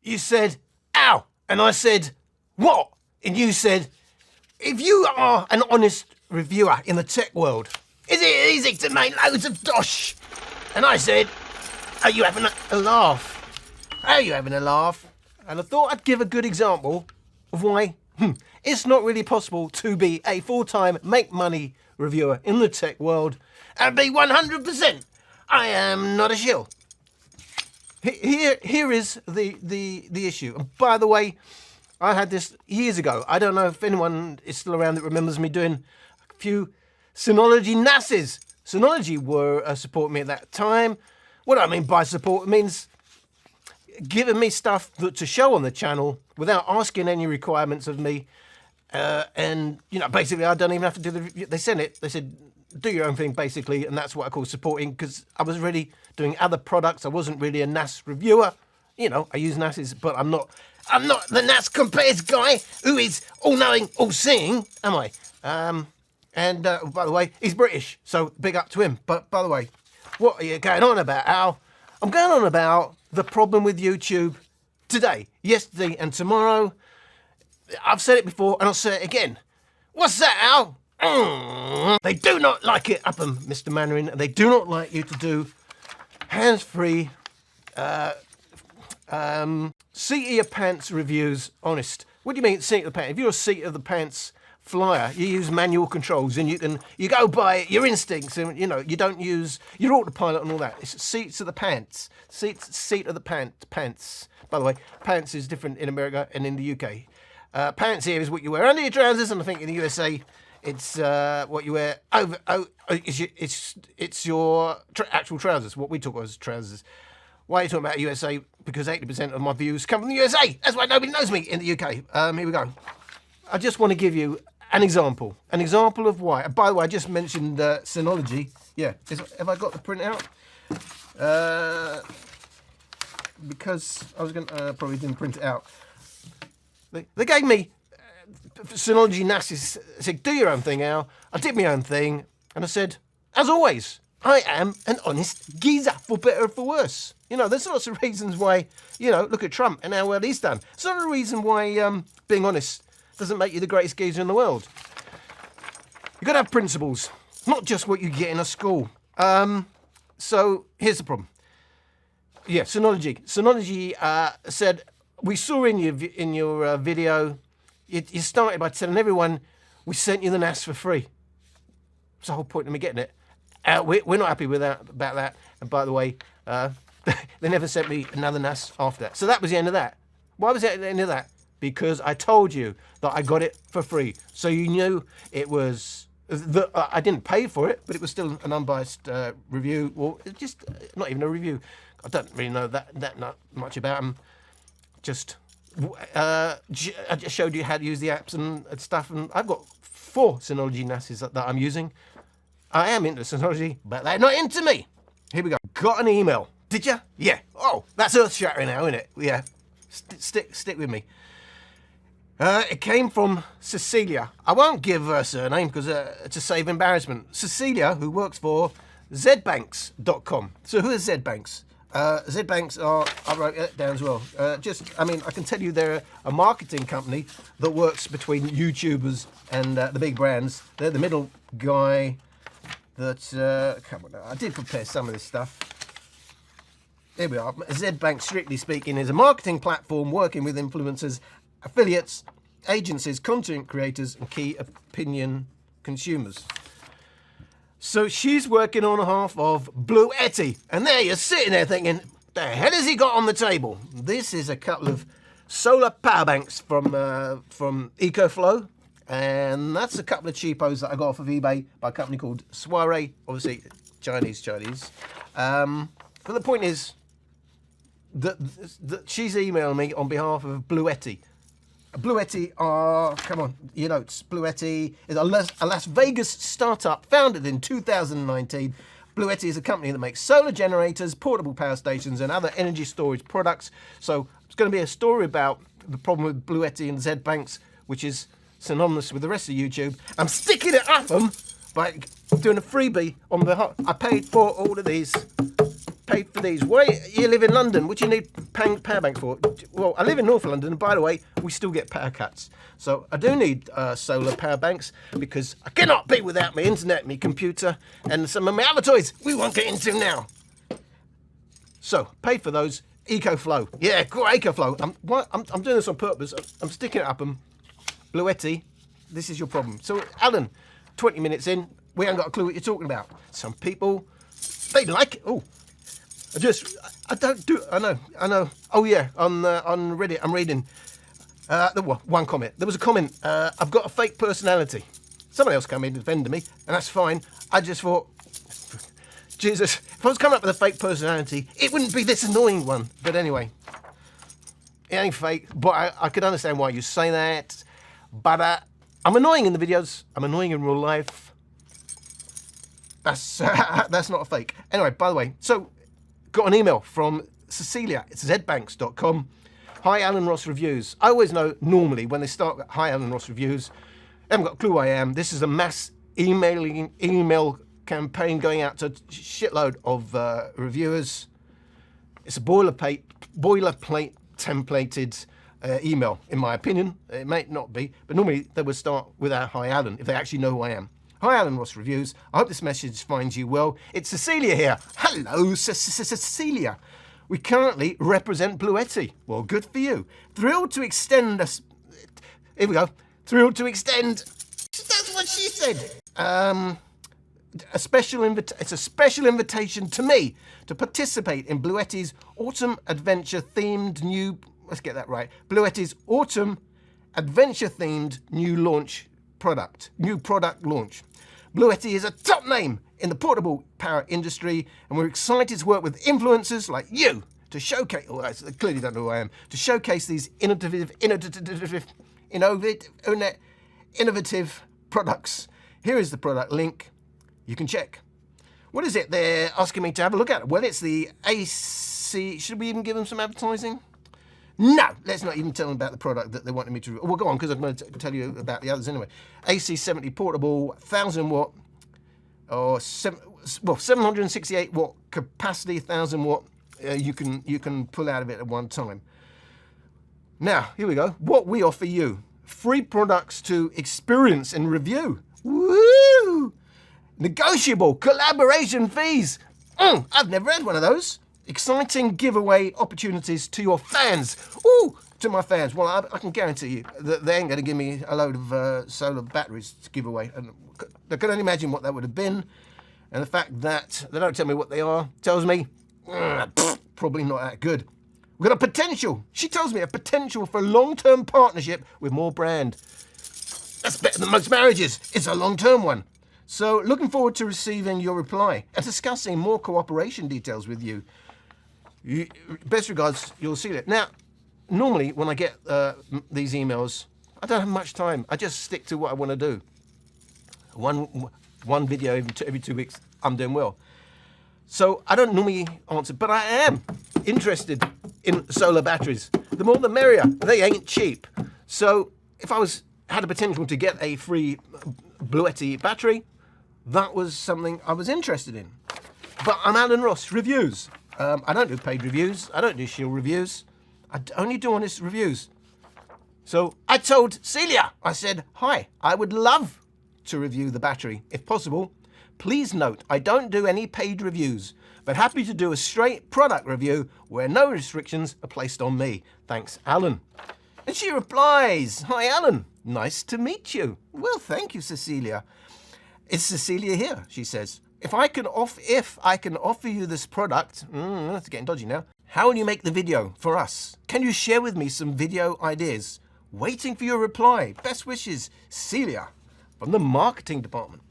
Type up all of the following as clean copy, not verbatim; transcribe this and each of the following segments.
you said, ow. And I said, what? And you said, if you are an honest reviewer in the tech world, is it easy to make loads of dosh? And I said, are you having a laugh? Are you having a laugh? And I thought I'd give a good example of why it's not really possible to be a full-time make money reviewer in the tech world and be 100%. I am not a shill. Here is the issue. And by the way, I had this years ago. I don't know if anyone is still around that remembers me doing a few Synology NASs. Synology were supporting me at that time. What I mean by support means giving me stuff to show on the channel without asking any requirements of me. And, you know, basically I don't even have to do they sent it. They said, do your own thing, basically. And that's what I call supporting, because I was really doing other products. I wasn't really a NAS reviewer. You know, I use NASs, but I'm not the NAS compares guy who is all-knowing, all-seeing, am I? And by the way, he's British, so big up to him. But by the way, what are you going on about, Al? I'm going on about the problem with YouTube today, yesterday, and tomorrow. I've said it before, and I'll say it again. What's that, Al? They do not like it, up them, Mr. Mandarin, and they do not like you to do hands-free, seat of your pants reviews, honest. What do you mean seat of the pants? If you're a seat of the pants flyer, you use manual controls and you go by your instincts, and you know, you don't use your autopilot and all that. It's seats of the pants. Seat of the pants. By the way, pants is different in America and in the UK. Pants here is what you wear under your trousers, and I think in the USA it's what you wear over. It's your actual trousers. What we talk about as trousers. Why are you talking about USA? Because 80% of my views come from the USA. That's why nobody knows me in the UK. Here we go. I just want to give you an example of why. And by the way, I just mentioned Synology. Yeah, have I got the print out? Because I was going to probably didn't print it out. They gave me Synology NASs. Said, do your own thing, Al. I did my own thing, and I said, as always, I am an honest geezer, for better or for worse. You know, there's lots of reasons why, you know, look at Trump and how well he's done. It's not a reason why being honest doesn't make you the greatest geezer in the world. You've got to have principles, not just what you get in a school. So here's the problem. Yeah, Synology. Synology said, we saw in your video, you started by telling everyone we sent you the NAS for free. That's the whole point of me getting it. We're not happy with about that. And by the way, they never sent me another NAS after that. So that was the end of that. Why was it the end of that? Because I told you that I got it for free. So you knew it was, I didn't pay for it, but it was still an unbiased review. Or just not even a review. I don't really know that not much about them. I just showed you how to use the apps and stuff. And I've got 4 Synology NASs that I'm using. I am into Synology, but they're not into me. Here we go. Got an email. Did you? Yeah. Oh, that's earth-shattering now, isn't it? Yeah. Stick with me. It came from Cecilia. I won't give her surname because to save embarrassment. Cecilia, who works for Zbanx.com. So who is Zbanx? Zbanx are, I wrote it down as well. I mean, I can tell you they're a marketing company that works between YouTubers and the big brands. They're the middle guy that, come on now, I did prepare some of this stuff. Here we are. Zbanx, strictly speaking, is a marketing platform working with influencers, affiliates, agencies, content creators, and key opinion consumers. So she's working on behalf of Bluetti, and there you're sitting there thinking, the hell has he got on the table? This is a couple of solar power banks from EcoFlow, and that's a couple of cheapos that I got off of eBay by a company called Soiree, obviously Chinese. But the point is that she's emailing me on behalf of Bluetti. Bluetti are, come on, your notes. Bluetti is a Las Vegas startup founded in 2019. Bluetti is a company that makes solar generators, portable power stations, and other energy storage products. So it's going to be a story about the problem with Bluetti and Zbanx, which is synonymous with the rest of YouTube. I'm sticking it up them by doing a freebie on behalf. I paid for all of these. pay for these. Why you live in London? What do you need power bank for? Well, I live in North London, and by the way, we still get power cuts. So I do need solar power banks because I cannot be without my internet, my computer, and some of my other toys we won't get into now. So pay for those. EcoFlow. Yeah, great EcoFlow. I'm doing this on purpose. I'm sticking it up them. Bluetti, this is your problem. So Alan, 20 minutes in, we haven't got a clue what you're talking about. Some people, they like it. Oh, I know. Oh yeah, on Reddit, I'm reading one comment. There was a comment, I've got a fake personality. Someone else came in and defended me, and that's fine. I just thought, Jesus, if I was coming up with a fake personality, it wouldn't be this annoying one. But anyway, it ain't fake, but I could understand why you say that. But I'm annoying in the videos. I'm annoying in real life. That's not a fake. Anyway, by the way, so got an email from Cecilia. It's zbanx.com. Hi, Alan Ross Reviews. I always know normally when they start with Hi, Alan Ross Reviews, they haven't got a clue who I am. This is a mass email campaign going out to a shitload of reviewers. It's a boilerplate templated email, in my opinion. It may not be, but normally they would start with our Hi Alan if they actually know who I am. Hi Alan Ross Reviews. I hope this message finds you well. It's Cecilia here. Hello, Cecilia. We currently represent Bluetti. Well, good for you. Thrilled to extend us. Here we go. Thrilled to extend. That's what she said. It's a special invitation to me to participate in Bluetti's autumn adventure themed new. Let's get that right. Bluetti's autumn adventure themed new product launch. Bluetti is a top name in the portable power industry, and we're excited to work with influencers like you to showcase. Oh, I clearly don't know who I am. To showcase these innovative products. Here is the product link. You can check. What is it they're asking me to have a look at? Well, it's the AC. Should we even give them some advertising? No, let's not even tell them about the product that they wanted me to. Well, go on, because I'm going to tell you about the others anyway. AC70 portable, 1000 watt, or 768 watt capacity, 1000 watt. You can pull out of it at one time. Now, here we go. What we offer you: free products to experience and review. Woo! Negotiable collaboration fees. I've never had one of those. Exciting giveaway opportunities to your fans. Ooh, to my fans. Well, I can guarantee you that they ain't going to give me a load of solar batteries to give away. And I can only imagine what that would have been. And the fact that they don't tell me what they are tells me probably not that good. We've got a potential. She tells me a potential for a long-term partnership with more brand. That's better than most marriages. It's a long-term one. So looking forward to receiving your reply and discussing more cooperation details with you. Best regards, you'll see it. Now, normally when I get these emails, I don't have much time. I just stick to what I want to do. One video every 2 weeks, I'm doing well. So I don't normally answer, but I am interested in solar batteries. The more the merrier. They ain't cheap. So if I had a potential to get a free Bluetti battery, that was something I was interested in. But I'm Alan Ross Reviews. I don't do paid reviews. I don't do shield reviews. I only do honest reviews. So I told Celia, I said, hi, I would love to review the battery if possible. Please note, I don't do any paid reviews, but happy to do a straight product review where no restrictions are placed on me. Thanks, Alan. And she replies, hi, Alan. Nice to meet you. Well, thank you, Cecilia. It's Cecilia here, she says. If I can offer you this product, that's getting dodgy now. How will you make the video for us? Can you share with me some video ideas? Waiting for your reply. Best wishes, Celia, from the marketing department.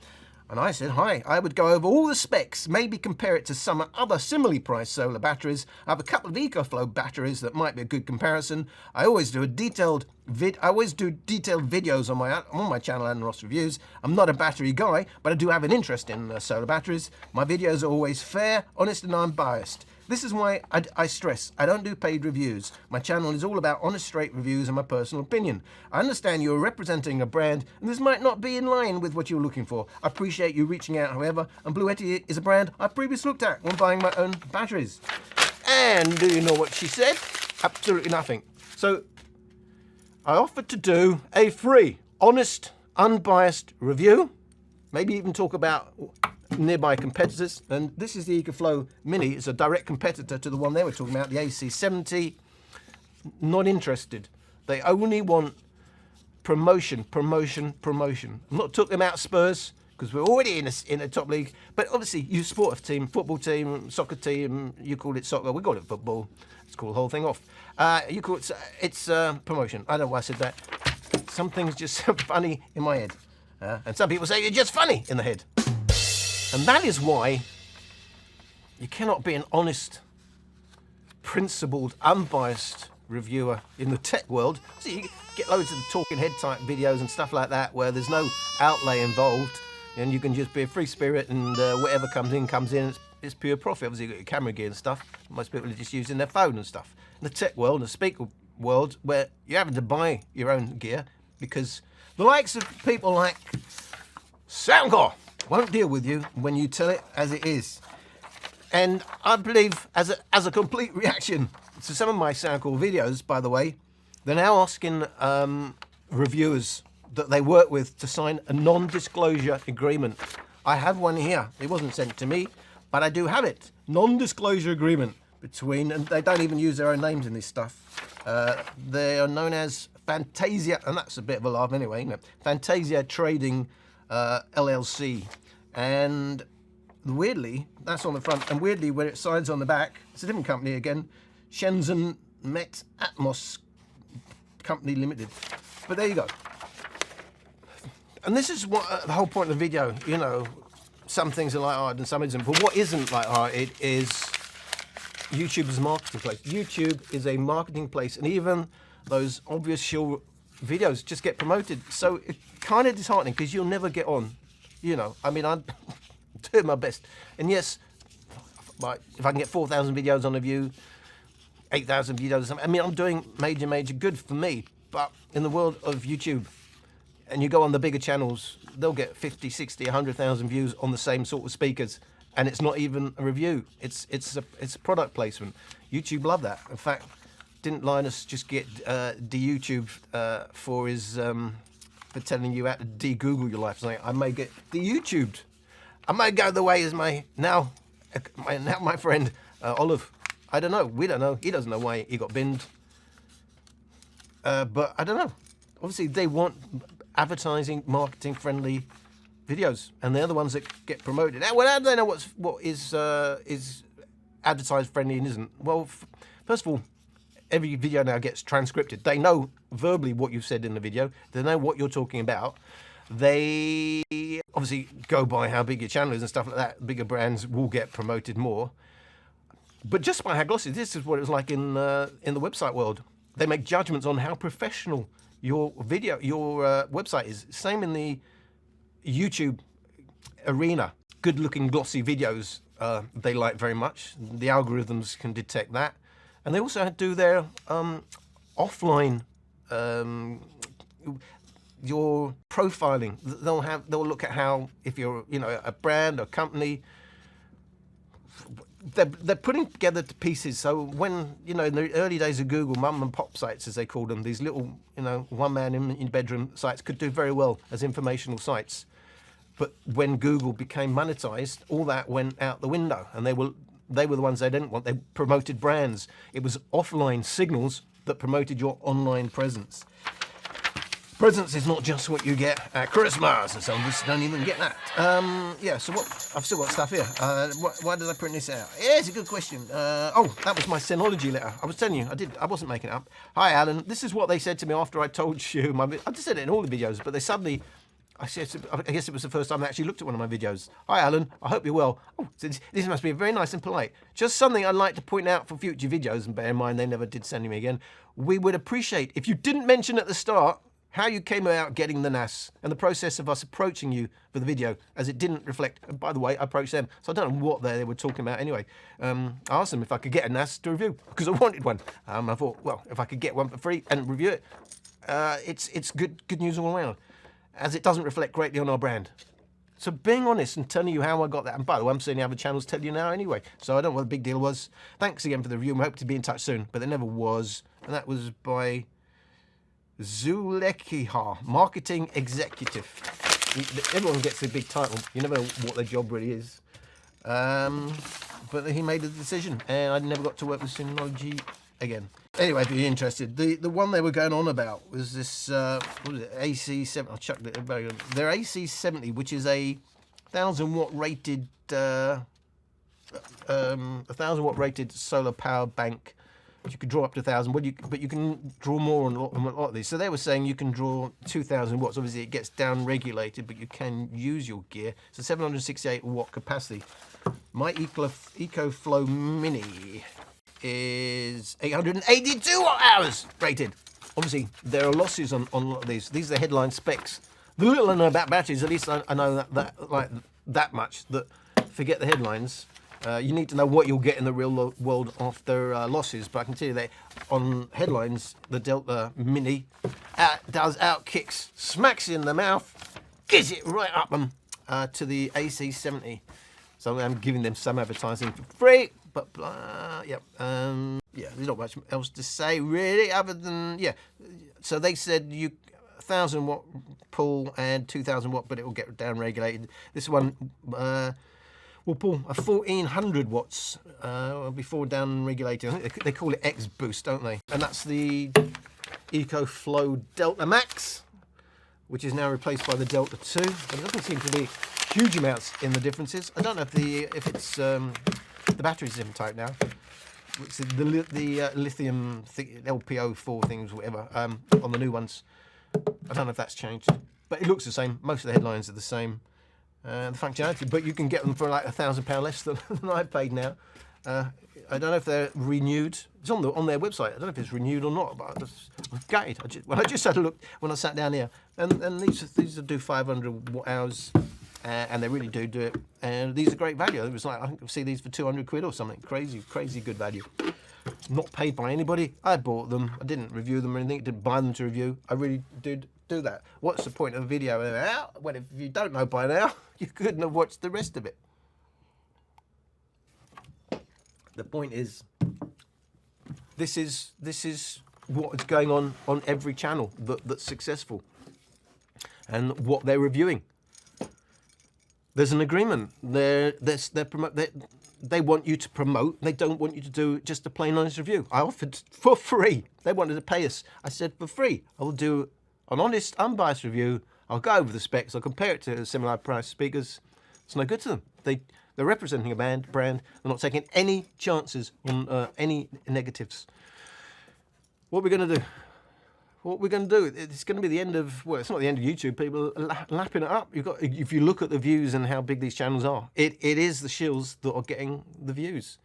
And I said, hi, I would go over all the specs, maybe compare it to some other similarly priced solar batteries. I have a couple of EcoFlow batteries that might be a good comparison. I always do detailed videos on my channel, Alan Ross Reviews. I'm not a battery guy, but I do have an interest in solar batteries. My videos are always fair, honest, and unbiased. This is why I stress, I don't do paid reviews. My channel is all about honest, straight reviews and my personal opinion. I understand you're representing a brand, and this might not be in line with what you're looking for. I appreciate you reaching out, however, and Bluetti is a brand I previously looked at when buying my own batteries. And do you know what she said? Absolutely nothing. So I offered to do a free, honest, unbiased review, maybe even talk about nearby competitors, and this is the EcoFlow Mini. It's a direct competitor to the one they were talking about, the AC70. Not interested. They only want promotion, promotion, promotion. I'm not talking about Spurs, because we're already in a top league, but obviously you support a team, football team, soccer team, you call it soccer, we call it football. Let's call the whole thing off. You call it's promotion. I don't know why I said that. Some things just sound funny in my head. And some people say you're just funny in the head. And that is why you cannot be an honest, principled, unbiased reviewer in the tech world. So you get loads of talking head type videos and stuff like that where there's no outlay involved and you can just be a free spirit and whatever comes in, it's pure profit. Obviously you've got your camera gear and stuff. Most people are just using their phone and stuff. In the tech world, the speaker world, where you're having to buy your own gear because the likes of people like Soundcore won't deal with you when you tell it as it is. And I believe, as a complete reaction to some of my Soundcore videos, by the way, they're now asking reviewers that they work with to sign a non-disclosure agreement. I have one here. It wasn't sent to me, but I do have it. Non-disclosure agreement between, and they don't even use their own names in this stuff. They are known as Fantasia, and that's a bit of a laugh anyway, isn't it? Fantasia Trading LLC, and weirdly that's on the front, and weirdly when it signs on the back, it's a different company again, Shenzhen Met Atmos Company Limited. But there you go. And this is what the whole point of the video. You know, some things are light-hearted and some isn't, but what isn't light-hearted is YouTube is a marketing place. YouTube is a marketing place, and even those obvious shill videos just get promoted. So it's kind of disheartening because you'll never get on. You know, I mean, I'm doing my best. And yes, like if I can get 4,000 videos on a view, 8,000 videos or something, I mean, I'm doing major good for me. But in the world of YouTube, and you go on the bigger channels, they'll get 50, 60, 100,000 views on the same sort of speakers. And it's not even a review. It's a product placement. YouTube love that. In fact, didn't Linus just get de-YouTubed for his for telling you how to de-Google your life? Saying I may get de-YouTubed. I may go the way as my friend Olive. I don't know. We don't know. He doesn't know why he got binned. But I don't know. Obviously, they want advertising, marketing-friendly videos, and they're the ones that get promoted. Well, how do they know what is advertised friendly and isn't? Well, first of all, every video now gets transcripted. They know verbally what you've said in the video. They know what you're talking about. They obviously go by how big your channel is and stuff like that. Bigger brands will get promoted more. But just by how glossy, this is what it was like in the website world. They make judgments on how professional your video, your website is. Same in the YouTube arena. Good-looking, glossy videos they like very much. The algorithms can detect that. And they also do their offline, your profiling. They'll look at how, if you're, you know, a brand or company, they're putting together the pieces. So when, you know, in the early days of Google, mum and pop sites, as they called them, these little, you know, one man in bedroom sites could do very well as informational sites. But when Google became monetized, all that went out the window, and they were the ones they didn't want. They promoted brands. It was offline signals that promoted your online presence. Presence is not just what you get at Christmas, and some of us don't even get that. Yeah, so what? I've still got stuff here. Why did I print this out? Yeah, it's a good question. Oh, that was my Synology letter. I was telling you, I wasn't making it up. Hi, Alan. This is what they said to me after I told you. I just said it in all the videos, but they suddenly, I guess it was the first time they actually looked at one of my videos. Hi, Alan. I hope you're well. Oh, this must be very nice and polite. Just something I'd like to point out for future videos, and bear in mind they never did send me again. We would appreciate if you didn't mention at the start how you came about getting the NAS, and the process of us approaching you for the video, as it didn't reflect. And by the way, I approached them, so I don't know what they were talking about anyway. I asked them if I could get a NAS to review, because I wanted one. I thought, well, if I could get one for free and review it, it's good news all around, as it doesn't reflect greatly on our brand. So being honest and telling you how I got that, and by the way, I'm seeing the other channels tell you now anyway, so I don't know what the big deal was. Thanks again for the review. I hope to be in touch soon, but there never was, and that was by Zulekiha, Marketing Executive. Everyone gets a big title. You never know what their job really is. But he made a decision, and I never got to work with Synology again. Anyway, if you're interested, the one they were going on about was this, what was it, AC70, I chucked it, their AC70, which is a 1,000 watt rated, 1,000 watt rated solar power bank. You could draw up to 1,000, but you can draw more on a lot of these. So they were saying you can draw 2,000 watts. Obviously, it gets down regulated, but you can use your gear. So 768 watt capacity. My EcoFlow Mini is 882 watt hours rated. Obviously, there are losses on a lot of these. These are the headline specs. The little I know about batteries, at least I know that much. That forget the headlines. You need to know what you'll get in the real world after losses, but I can tell you that on headlines, the Delta Mini does kicks, smacks in the mouth, gives it right up them to the AC70. So I'm giving them some advertising for free, but yeah, there's not much else to say really, other than So they said 1,000 watt pull and 2,000 watt, but it will get down regulated. This one. We'll pull a 1,400 watts before down regulated. I think they call it X Boost, don't they? And that's the EcoFlow Delta Max, which is now replaced by the Delta 2. But there doesn't seem to be huge amounts in the differences. I don't know if it's the battery's a different type now. It's the lithium LPO4 things, whatever, on the new ones. I don't know if that's changed, but it looks the same. Most of the headlines are the same. The functionality, but you can get them for like £1,000 less than I paid now. I don't know if they're renewed. It's on their website. I don't know if it's renewed or not, but I'm gutted. I just had a look when I sat down here, and these do 500 watt hours, and they really do it. And these are great value. It was like, I think I see these for 200 quid or something. Crazy good value. Not paid by anybody. I bought them. I didn't review them or anything. Didn't buy them to review. I really did do that. What's the point of a video? Well, if you don't know by now, you couldn't have watched the rest of it. The point is, this is what is going on every channel that's successful, and what they're reviewing. There's an agreement. They want you to promote. They don't want you to do just a plain honest review. I offered for free. They wanted to pay us. I said for free. I will do an honest, unbiased review. I'll go over the specs. I'll compare it to similar price speakers. It's no good to them. They're representing a brand. They're not taking any chances on any negatives. What are we going to do? What we're going to do? It's going to be the end of. Well, it's not the end of YouTube. People are lapping it up. If you look at the views and how big these channels are, it is the shills that are getting the views.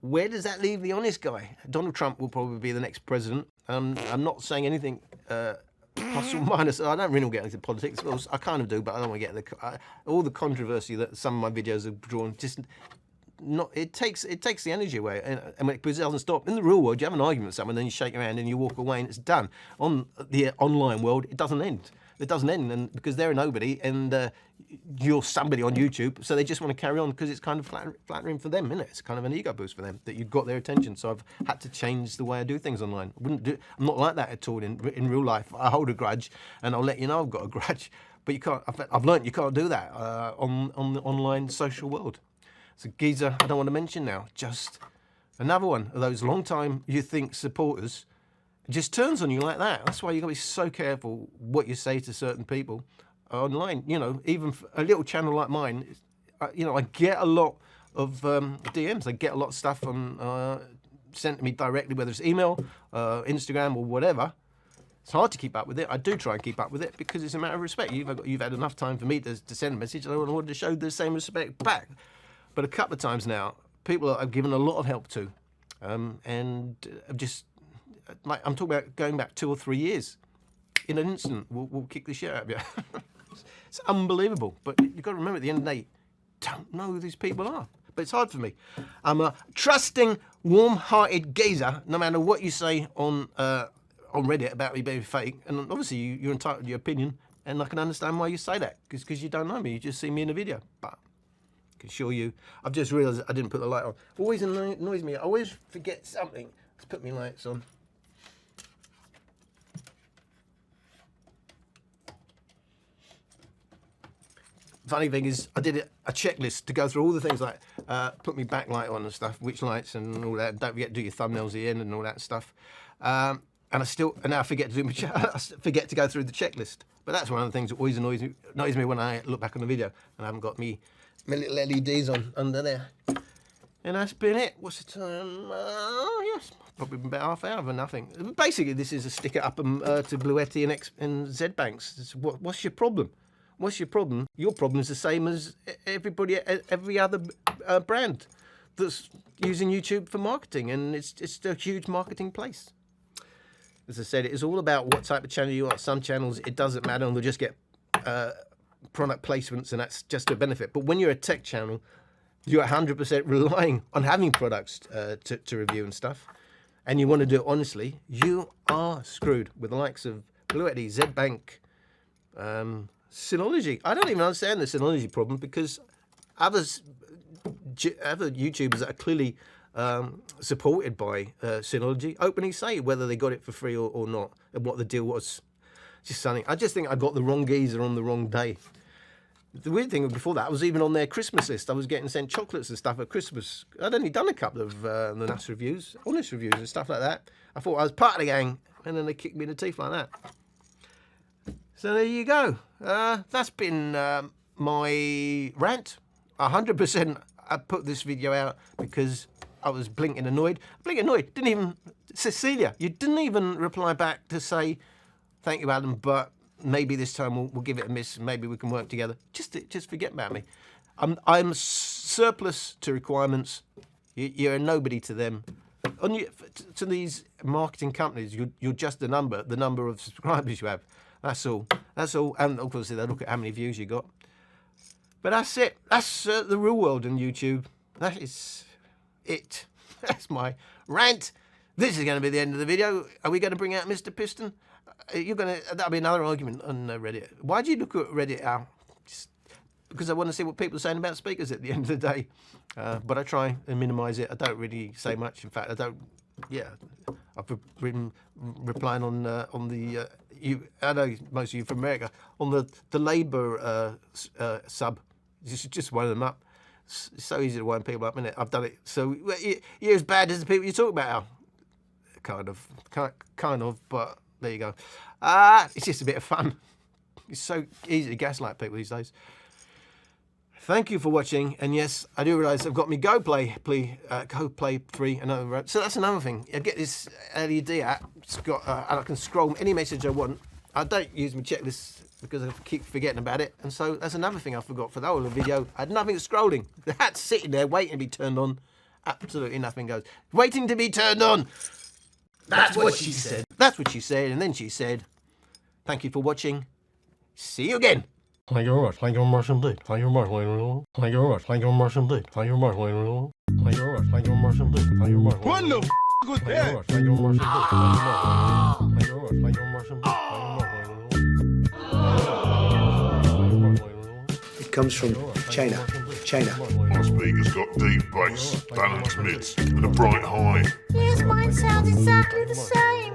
Where does that leave the honest guy? Donald Trump will probably be the next president. I'm not saying anything plus or minus. I don't really get into politics. Well, I kind of do, but I don't want to get all the controversy that some of my videos have drawn. Just not. It takes the energy away, and because it doesn't stop. In the real world, you have an argument with someone, then you shake your hand and you walk away, and it's done. On the online world, it doesn't end. It doesn't end, and because they're a nobody, and you're somebody on YouTube, so they just want to carry on because it's kind of flattering for them, isn't it? It's kind of an ego boost for them that you've got their attention. So I've had to change the way I do things online. I'm not like that at all in real life. I hold a grudge, and I'll let you know I've got a grudge. But you can't. I've learned you can't do that on the online social world. So geezer, I don't want to mention now. Just another one of those long-time you think supporters. Just turns on you like that. That's why you've got to be so careful what you say to certain people online. You know, even a little channel like mine, I get a lot of DMs. I get a lot of stuff sent to me directly, whether it's email, Instagram, or whatever. It's hard to keep up with it. I do try and keep up with it because it's a matter of respect. You've had enough time for me to send a message, and I wanted to show the same respect back. But a couple of times now, people I've given a lot of help to, and I've just. Like I'm talking about going back 2 or 3 years. in an instant will kick the shit out of you. It's unbelievable. But you've got to remember, at the end of the day, don't know who these people are. But it's hard for me. I'm a trusting, warm-hearted geezer, no matter what you say on Reddit about me being fake. And obviously, you're entitled to your opinion, and I can understand why you say that, because you don't know me. You just see me in a video. But I can assure you, I've just realised I didn't put the light on. Always annoys me. I always forget something. Let's put my lights on. Funny thing is, I did a checklist to go through all the things like put my backlight on and stuff, which lights and all that. Don't forget to do your thumbnails at the end and all that stuff. And now I forget to do I forget to go through the checklist. But that's one of the things that always annoys me when I look back on the video and I haven't got my little LEDs on under there. And that's been it. What's the time? Yes, probably been about half hour for nothing. Basically, this is a stick it up to Bluetti and Zbanx. What's your problem? What's your problem? Your problem is the same as every other brand that's using YouTube for marketing, and it's a huge marketing place. As I said, it's all about what type of channel you are. Some channels, it doesn't matter, and they'll just get product placements, and that's just a benefit. But when you're a tech channel, you're 100% relying on having products to review and stuff, and you want to do it honestly, you are screwed with the likes of Bluetti, Zbanx, Synology. I don't even understand the Synology problem, because other YouTubers that are clearly supported by Synology openly say whether they got it for free or not, and what the deal was. Just something. I just think I got the wrong geezer on the wrong day. The weird thing before that, I was even on their Christmas list. I was getting sent chocolates and stuff at Christmas. I'd only done a couple of the NAS reviews, honest reviews and stuff like that. I thought I was part of the gang, and then they kicked me in the teeth like that. So there you go. That's been my rant. 100% I put this video out because I was blinking annoyed. Didn't even, Cecilia, you didn't even reply back to say, thank you, Adam, but maybe this time we'll give it a miss. Maybe we can work together. Just forget about me. I'm surplus to requirements. You're a nobody to them. To these marketing companies, you're just a number, the number of subscribers you have. That's all. And of course, they look at how many views you got. But that's it. That's the real world on YouTube. That is it. That's my rant. This is going to be the end of the video. Are we going to bring out Mr. Piston? That'll be another argument on Reddit. Why do you look at Reddit, Al? Just because I want to see what people are saying about speakers at the end of the day. But I try and minimise it. I don't really say much. In fact, I don't. Yeah, I've been replying on the. I know most of you from America, on the Labour sub. Just wind them up. It's so easy to wind people up, isn't it? I've done it. So you're as bad as the people you talk about, Al. Kind of, but there you go. It's just a bit of fun. It's so easy to gaslight people these days. Thank you for watching, and yes, I do realise I've got me Go Play 3, another. So that's another thing. I get this LED app. It's got, and I can scroll any message I want. I don't use my checklist because I keep forgetting about it, and so that's another thing I forgot for the whole of the video. I had nothing scrolling. The hat's sitting there waiting to be turned on. Absolutely nothing goes. Waiting to be turned on. That's what she said. That's what she said, and then she said, "Thank you for watching. See you again." Thank you very much. Thank you very much indeed. Thank you very much, ladies and gentlemen. Thank you very much. Thank you very much indeed. Thank you very much, ladies and gentlemen. Thank you very much. Thank you very much indeed. Thank you very much. What the f*** was that? Thank you very much indeed. Thank you very much. Thank you very much indeed. It comes from China. My speaker's got deep bass, balanced mids, and a bright high. Yes, mine sounds exactly the same.